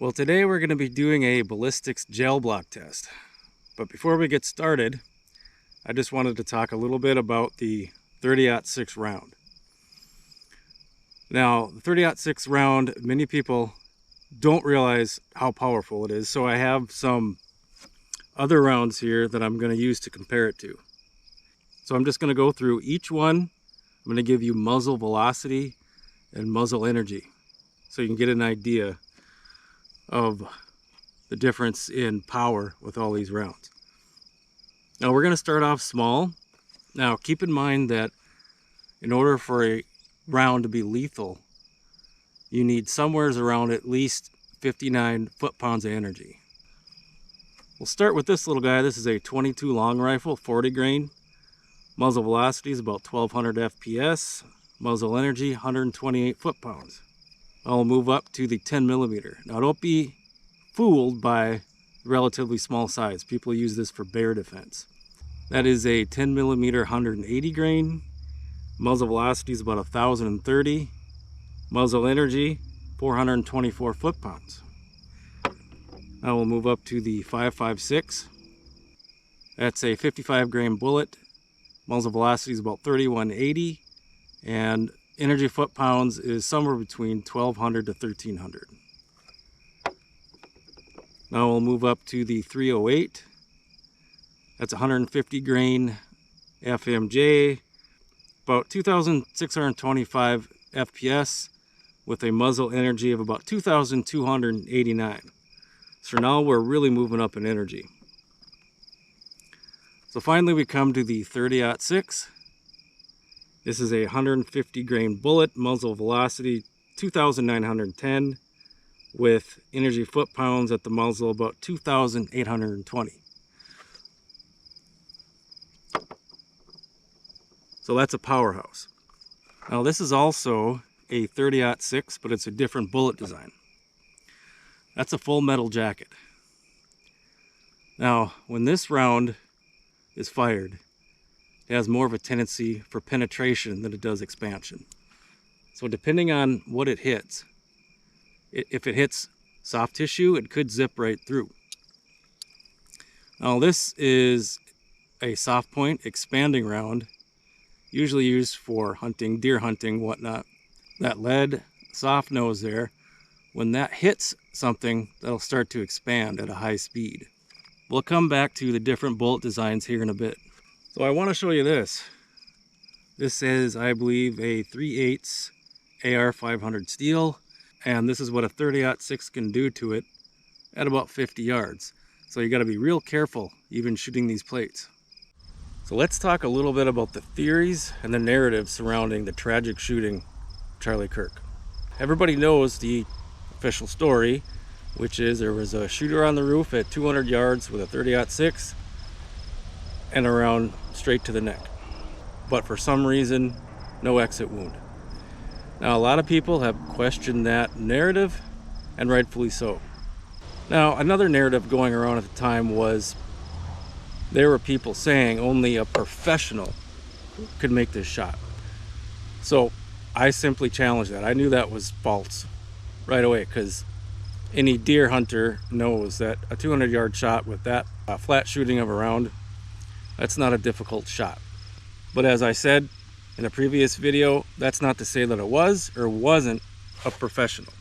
Well, today we're going to be doing a ballistics gel block test. But before we get started, I just wanted to talk a little bit about the 30-06 round. Now, the 30-06 round, many people don't realize how powerful it is, so I have some other rounds here that I'm going to use to compare it to. So I'm just going to go through each one. I'm going to give you muzzle velocity and muzzle energy, so you can get an idea of the difference in power with all these rounds. Now we're going to start off small. Now keep in mind that in order for a round to be lethal, you need somewhere around at least 59 foot-pounds of energy. We'll start with this little guy. This is a 22 long rifle, 40 grain. Muzzle velocity is about 1200 FPS. Muzzle energy, 128 foot-pounds. I'll move up to the 10 millimeter. Now don't be fooled by relatively small size. People use this for bear defense. That is a 10 millimeter 180 grain. Muzzle velocity is about 1030. Muzzle energy 424 foot-pounds. Now we'll move up to the 5.56. That's a 55 grain bullet. Muzzle velocity is about 3180, and energy foot-pounds is somewhere between 1200 to 1300. Now we'll move up to the 308. That's 150 grain FMJ, about 2625 FPS with a muzzle energy of about 2289. So now we're really moving up in energy. So finally we come to the 30-06. This is a 150 grain bullet, muzzle velocity 2910, with energy foot-pounds at the muzzle about 2820. So that's a powerhouse. Now this is also a 30-06, but it's a different bullet design. That's a full metal jacket. Now when this round is fired, it has more of a tendency for penetration than it does expansion. So depending on what it hits, if it hits soft tissue, it could zip right through. Now this is a soft point expanding round, usually used for hunting, deer hunting, whatnot. That lead soft nose there, when that hits something, that'll start to expand at a high speed. We'll come back to the different bullet designs here in a bit. So I want to show you this. This is, I believe, a 3/8 AR-500 steel, and this is what a 30-06 can do to it at about 50 yards. So you got to be real careful even shooting these plates. So let's talk a little bit about the theories and the narrative surrounding the tragic shooting of Charlie Kirk. Everybody knows the official story, which is there was a shooter on the roof at 200 yards with a 30-06 and a round straight to the neck, but for some reason no exit wound. Now a lot of people have questioned that narrative, and rightfully so. Now another narrative going around at the time was there were people saying only a professional could make this shot. So I simply challenged that. I knew that was false right away, because any deer hunter knows that a 200-yard shot with that flat shooting of a round, that's not a difficult shot. But as I said in a previous video, that's not to say that it was or wasn't a professional.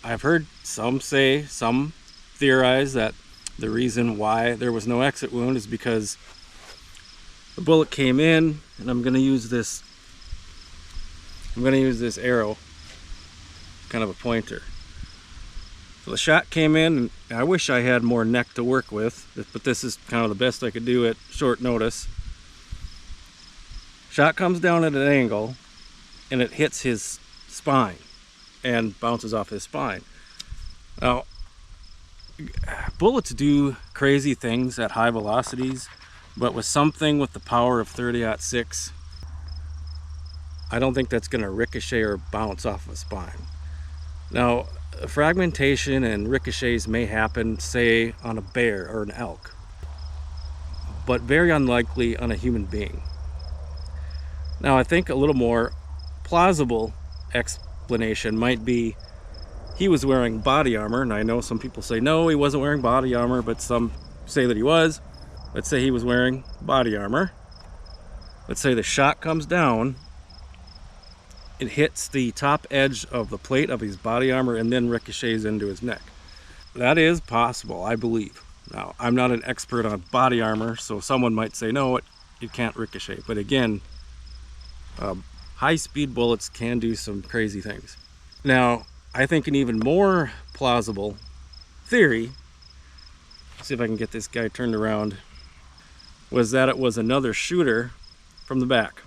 I've heard some theorize that the reason why there was no exit wound is because the bullet came in, and I'm going to use this arrow, kind of a pointer. So the shot came in, and I wish I had more neck to work with, but this is kind of the best I could do at short notice. Shot comes down at an angle, and it hits his spine and bounces off his spine. Now, bullets do crazy things at high velocities, but with something with the power of 30-06, I don't think that's going to ricochet or bounce off of a spine. Now, fragmentation and ricochets may happen, say, on a bear or an elk, but very unlikely on a human being. Now, I think a little more plausible explanation might be he was wearing body armor, and I know some people say no, he wasn't wearing body armor, but some say that he was. Let's say he was wearing body armor. Let's say the shot comes down, it hits the top edge of the plate of his body armor and then ricochets into his neck. That is possible, I believe. Now, I'm not an expert on body armor, so someone might say no, it can't ricochet. But again, high-speed bullets can do some crazy things. Now, I think an even more plausible theory, see if I can get this guy turned around, was that it was another shooter from the back.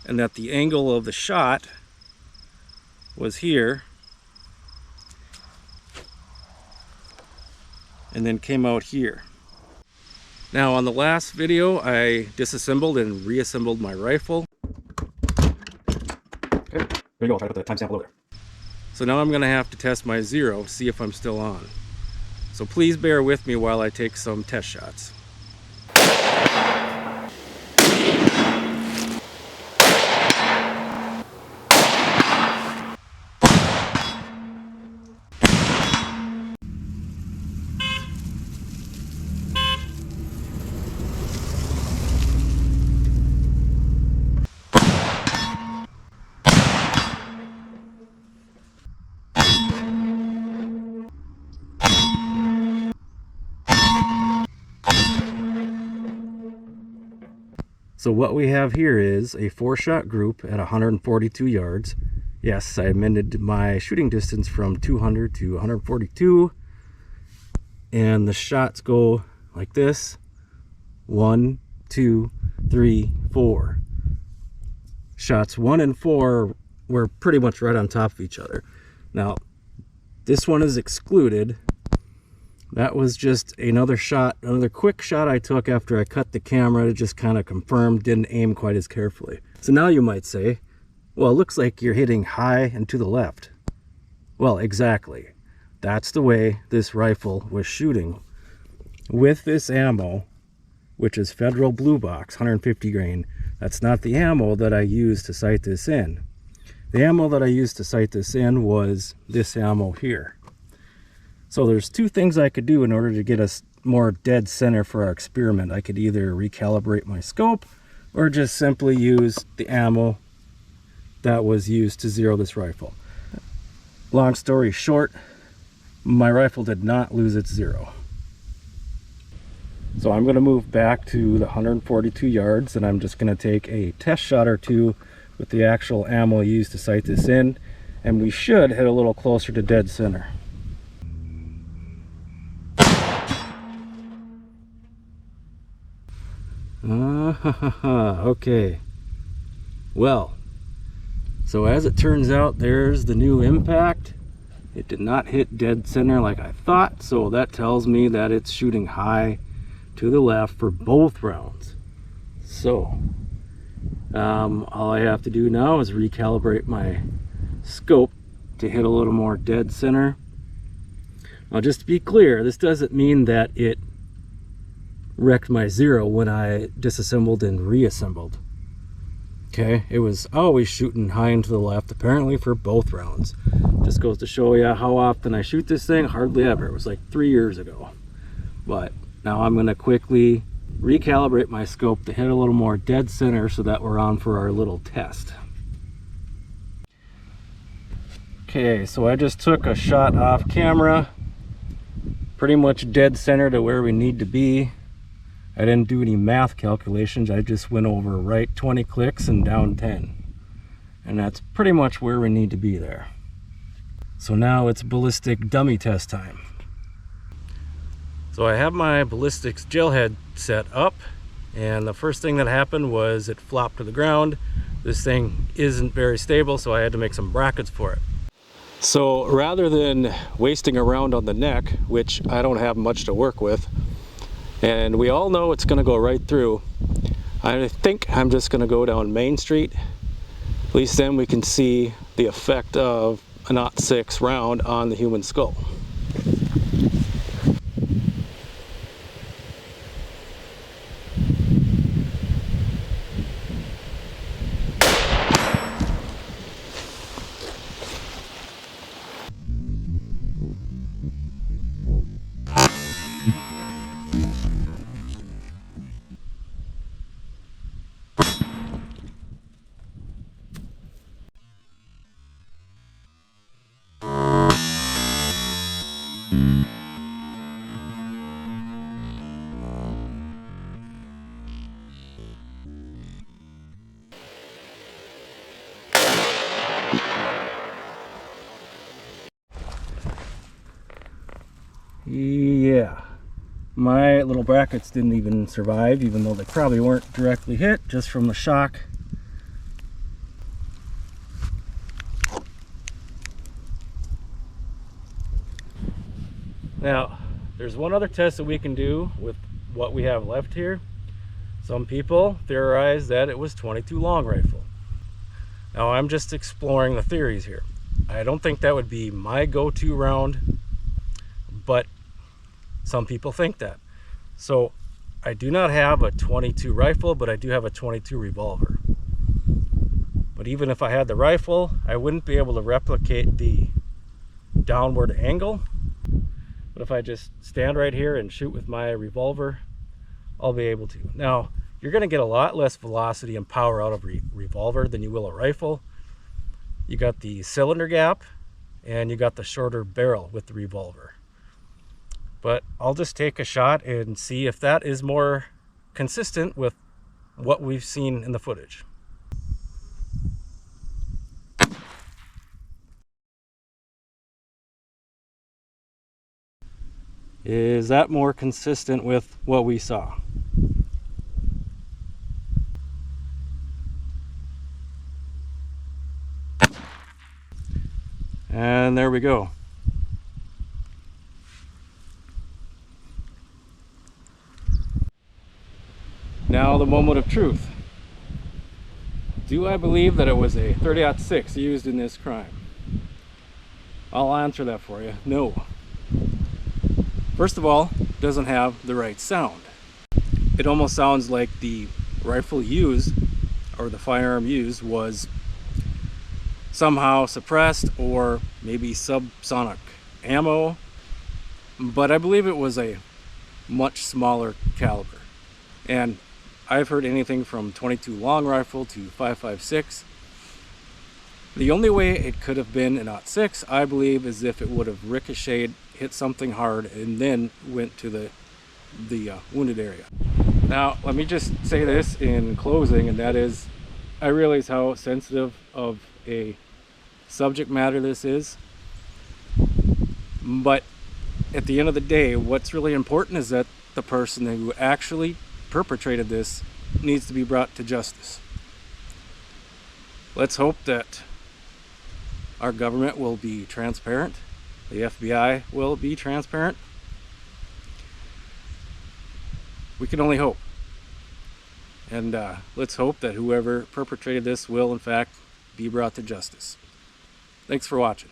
And that the angle of the shot was here and then came out here. Now on the last video, I disassembled and reassembled my rifle. Okay, there you go, try to put the timestamp below there. So now I'm gonna have to test my zero, see if I'm still on. So please bear with me while I take some test shots. So what we have here is a 4-shot group at 142 yards. Yes, I amended my shooting distance from 200 to 142. And the shots go like this. 1, 2, 3, 4. Shots 1 and 4 were pretty much right on top of each other. Now, this one is excluded. That was just another shot, another quick shot I took after I cut the camera to just kind of confirm, didn't aim quite as carefully. So now you might say, well, it looks like you're hitting high and to the left. Well, exactly. That's the way this rifle was shooting. With this ammo, which is Federal Blue Box, 150 grain, that's not the ammo that I used to sight this in. The ammo that I used to sight this in was this ammo here. So there's two things I could do in order to get us more dead center for our experiment. I could either recalibrate my scope or just simply use the ammo that was used to zero this rifle. Long story short, my rifle did not lose its zero. So I'm going to move back to the 142 yards and I'm just going to take a test shot or two with the actual ammo used to sight this in, and we should hit a little closer to dead center. Okay, well, so as it turns out, there's the new impact. It did not hit dead center like I thought, so that tells me that it's shooting high to the left for both rounds. So all I have to do now is recalibrate my scope to hit a little more dead center. Now, just to be clear, this doesn't mean that it wrecked my zero when I disassembled and reassembled. Okay, it was always shooting high and to the left, apparently for both rounds. Just goes to show you how often I shoot this thing. Hardly ever. It was like 3 years ago. But now I'm going to quickly recalibrate my scope to hit a little more dead center so that we're on for our little test. Okay, so I just took a shot off camera, pretty much dead center to where we need to be. I didn't do any math calculations, I just went over right 20 clicks and down 10. And that's pretty much where we need to be there. So now it's ballistic dummy test time. So I have my ballistics gel head set up, and the first thing that happened was it flopped to the ground. This thing isn't very stable, so I had to make some brackets for it. So rather than wasting a round on the neck, which I don't have much to work with, and we all know it's going to go right through, I think I'm just going to go down Main Street. At least then we can see the effect of a 0.6 round on the human skull. Yeah, my little brackets didn't even survive, even though they probably weren't directly hit, just from the shock. Now, there's one other test that we can do with what we have left here. Some people theorize that it was 22 long rifle. Now, I'm just exploring the theories here. I don't think that would be my go-to round, but some people think that. So I do not have a 22 rifle, but I do have a 22 revolver. But even if I had the rifle, I wouldn't be able to replicate the downward angle. But if I just stand right here and shoot with my revolver, I'll be able to. Now, you're going to get a lot less velocity and power out of a revolver than you will a rifle. You got the cylinder gap, and you got the shorter barrel with the revolver. But I'll just take a shot and see if that is more consistent with what we've seen in the footage. Is that more consistent with what we saw? And there we go. Now the moment of truth. Do I believe that it was a 30-06 used in this crime? I'll answer that for you. No. First of all, it doesn't have the right sound. It almost sounds like the rifle used, or the firearm used, was somehow suppressed, or maybe subsonic ammo. But I believe it was a much smaller caliber. And I've heard anything from 22 long rifle to 5.56. The only way it could have been an .06, I believe, is if it would have ricocheted, hit something hard, and then went to the wounded area. Now, let me just say this in closing, and that is, I realize how sensitive of a subject matter this is, but at the end of the day, what's really important is that the person who actually perpetrated this needs to be brought to justice. Let's hope that our government will be transparent. The FBI will be transparent. We can only hope. And let's hope that whoever perpetrated this will, in fact, be brought to justice. Thanks for watching.